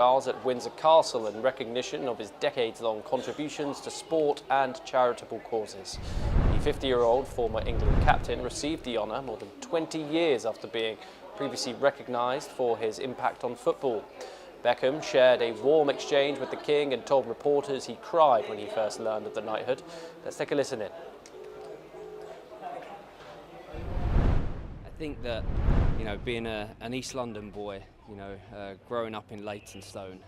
Charles at Windsor Castle in recognition of his decades-long contributions to sport and charitable causes. The 50-year-old former England captain received the honour more than 20 years after being previously recognised for his impact on football. Beckham shared a warm exchange with the King and told reporters he cried when he first learned of the knighthood. Let's take a listen in. I think that, being an East London boy, growing up in Leytonstone,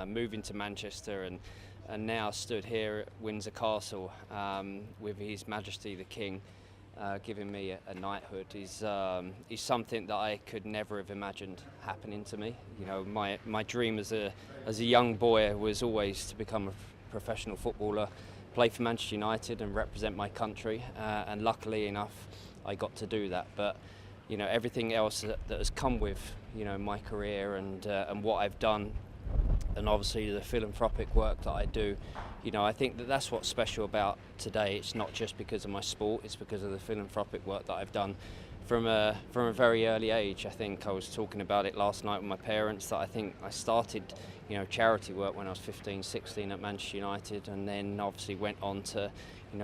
moving to Manchester and now stood here at Windsor Castle with His Majesty the King giving me a knighthood is something that I could never have imagined happening to me. My dream as a young boy was always to become a professional footballer, play for Manchester United and represent my country, and luckily enough I got to do that. But everything else that has come with my career and what I've done, and obviously the philanthropic work that I do, I think that's what's special about today. It's not just because of my sport, it's because of the philanthropic work that I've done from a very early age. I think I was talking about it last night with my parents, that I think I started charity work when I was 15, 16 at Manchester United, and then obviously went on to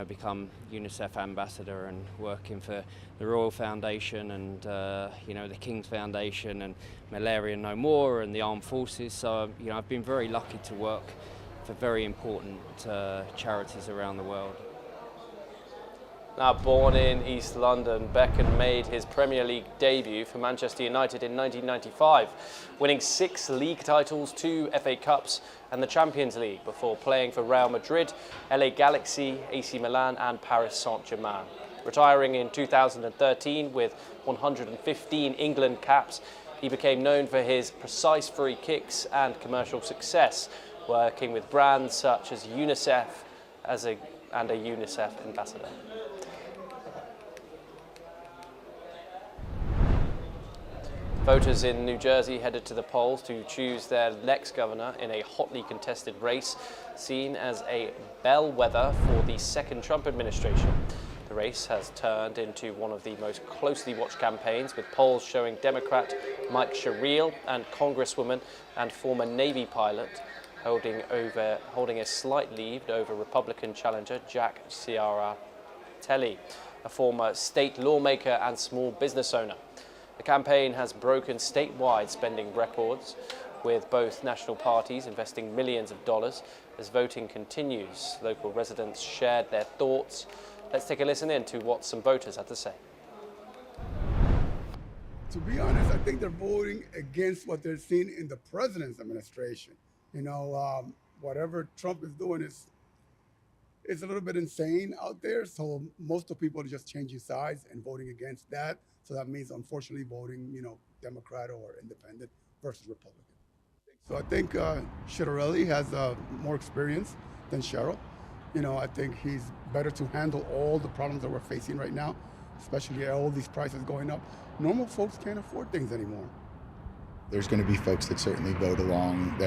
become UNICEF ambassador and working for the Royal Foundation and the King's Foundation and Malaria No More and the Armed Forces. So I've been very lucky to work for very important charities around the world. Now born in East London, Beckham made his Premier League debut for Manchester United in 1995, winning 6 league titles, 2 FA Cups and the Champions League before playing for Real Madrid, LA Galaxy, AC Milan and Paris Saint-Germain. Retiring in 2013 with 115 England caps, he became known for his precise free kicks and commercial success, working with brands such as UNICEF and a UNICEF ambassador. Voters in New Jersey headed to the polls to choose their next governor in a hotly contested race, seen as a bellwether for the second Trump administration. The race has turned into one of the most closely watched campaigns, with polls showing Democrat Mike Sherrill and Congresswoman and former Navy pilot holding a slight lead over Republican challenger Jack Ciaratelli, a former state lawmaker and small business owner. The campaign has broken statewide spending records, with both national parties investing millions of dollars as voting continues. Local residents shared their thoughts. Let's take a listen in to what some voters had to say. To be honest, I think they're voting against what they're seeing in the president's administration. Whatever Trump is doing is a little bit insane out there. So most of people are just changing sides and voting against that. So that means, unfortunately, voting, Democrat or Independent versus Republican. So I think Ciaratelli has more experience than Sherrill. I think he's better to handle all the problems that we're facing right now, especially all these prices going up. Normal folks can't afford things anymore. There's going to be folks that certainly vote along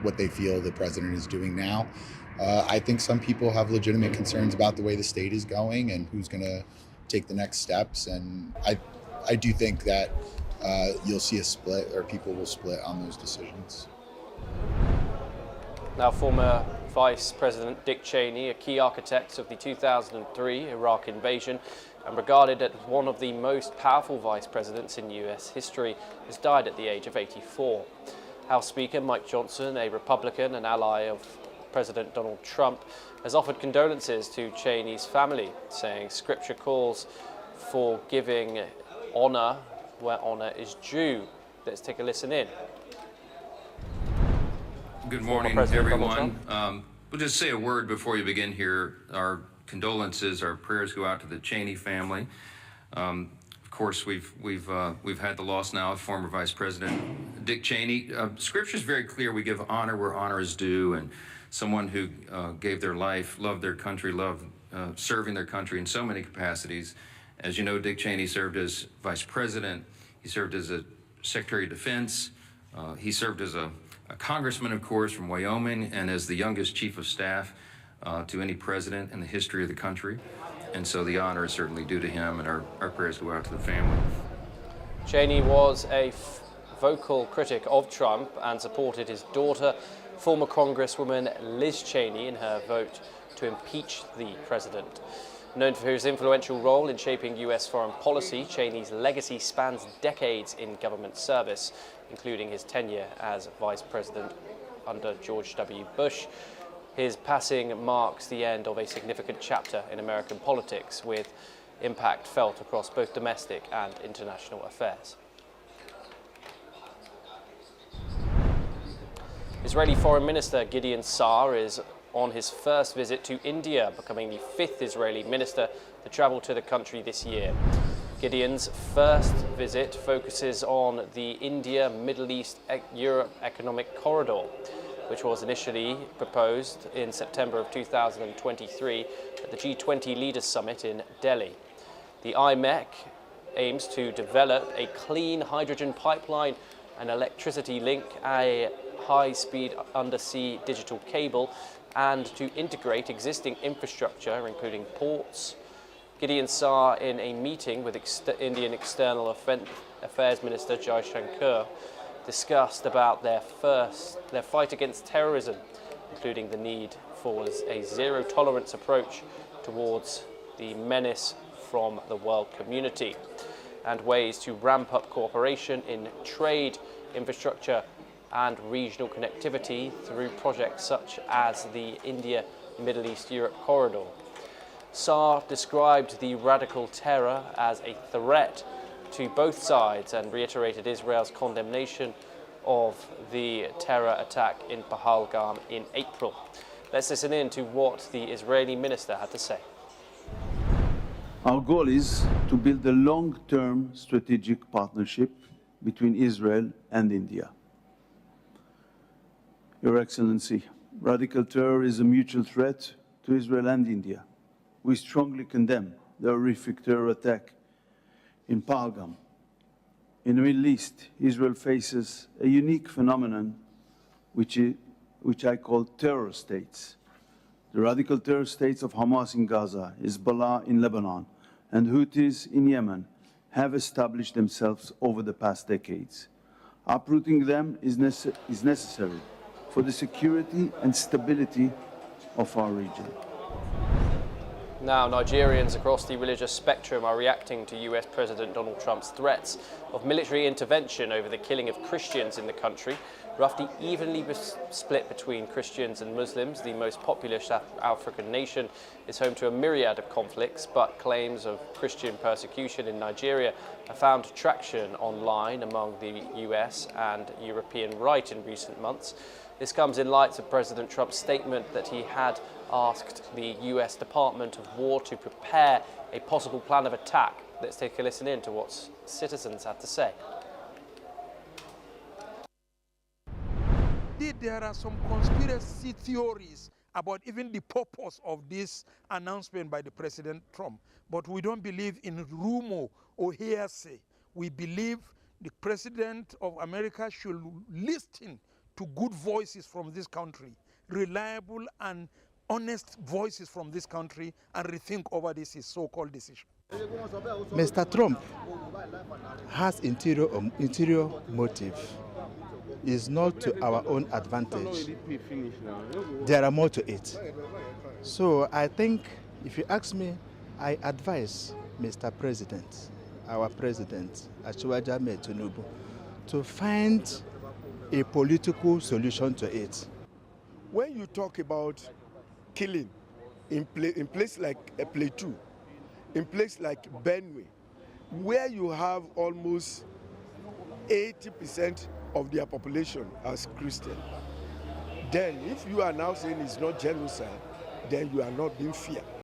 what they feel the president is doing now. I think some people have legitimate concerns about the way the state is going and who's going to take the next steps. And I do think that you'll see a split, or people will split on those decisions. Now, former Vice President Dick Cheney, a key architect of the 2003 Iraq invasion and regarded as one of the most powerful vice presidents in US history, has died at the age of 84. House Speaker Mike Johnson, a Republican and ally of President Donald Trump, has offered condolences to Cheney's family, saying Scripture calls for giving honor where honor is due. Let's take a listen in. Good morning, everyone. We'll just say a word before you begin here. Our condolences, our prayers go out to the Cheney family. Of course, we've had the loss now of former Vice President Dick Cheney. Scripture is very clear. We give honor where honor is due, and someone who gave their life, loved their country, loved serving their country in so many capacities. As you know, Dick Cheney served as Vice President. He served as a Secretary of Defense. He served as a congressman, of course, from Wyoming, and as the youngest chief of staff to any president in the history of the country. And so the honor is certainly due to him, and our prayers go out to the family. Cheney was a vocal critic of Trump and supported his daughter, former Congresswoman Liz Cheney, in her vote to impeach the president. Known for his influential role in shaping US foreign policy, Cheney's legacy spans decades in government service, including his tenure as vice president under George W. Bush. His passing marks the end of a significant chapter in American politics, with impact felt across both domestic and international affairs. Israeli Foreign Minister Gideon Sa'ar is on his first visit to India, becoming the 5th Israeli minister to travel to the country this year. Gideon's first visit focuses on the India-Middle East-Europe Economic Corridor, which was initially proposed in September of 2023 at the G20 Leaders Summit in Delhi. The IMEC aims to develop a clean hydrogen pipeline, an electricity link, a high-speed undersea digital cable, and to integrate existing infrastructure, including ports. Gideon Sa'ar, in a meeting with Indian External Affairs Minister Jai Shankar, discussed about their fight against terrorism, including the need for a zero-tolerance approach towards the menace from the world community, and ways to ramp up cooperation in trade, infrastructure, and regional connectivity through projects such as the India-Middle East-Europe corridor. Sa'ar described the radical terror as a threat to both sides and reiterated Israel's condemnation of the terror attack in Pahalgam in April. Let's listen in to what the Israeli minister had to say. Our goal is to build a long-term strategic partnership between Israel and India. Your Excellency, radical terror is a mutual threat to Israel and India. We strongly condemn the horrific terror attack in Pahalgam. In the Middle East, Israel faces a unique phenomenon which I call terror states. The radical terror states of Hamas in Gaza, Hezbollah in Lebanon, and Houthis in Yemen have established themselves over the past decades. Uprooting them is necessary for the security and stability of our region. Now, Nigerians across the religious spectrum are reacting to US President Donald Trump's threats of military intervention over the killing of Christians in the country. Roughly evenly split between Christians and Muslims, the most populous African nation is home to a myriad of conflicts, but claims of Christian persecution in Nigeria have found traction online among the US and European right in recent months. This comes in light of President Trump's statement that he had asked the US Department of War to prepare a possible plan of attack. Let's take a listen in to what citizens had to say. There are some conspiracy theories about even the purpose of this announcement by the President Trump, but we don't believe in rumor or hearsay. We believe the President of America should listen to good voices from this country, reliable and honest voices from this country, and rethink over this his so-called decision. Mr. Trump has interior motive. It's not to our own advantage. There are more to it. So I think, if you ask me, I advise Mr. President, our President, Asiwaju Ahmed Tinubu, to find a political solution to it. When you talk about killing in place like Plateau, in place like Benue, where you have almost 80% of their population as Christian, then if you are now saying it's not genocide, then you are not being fair.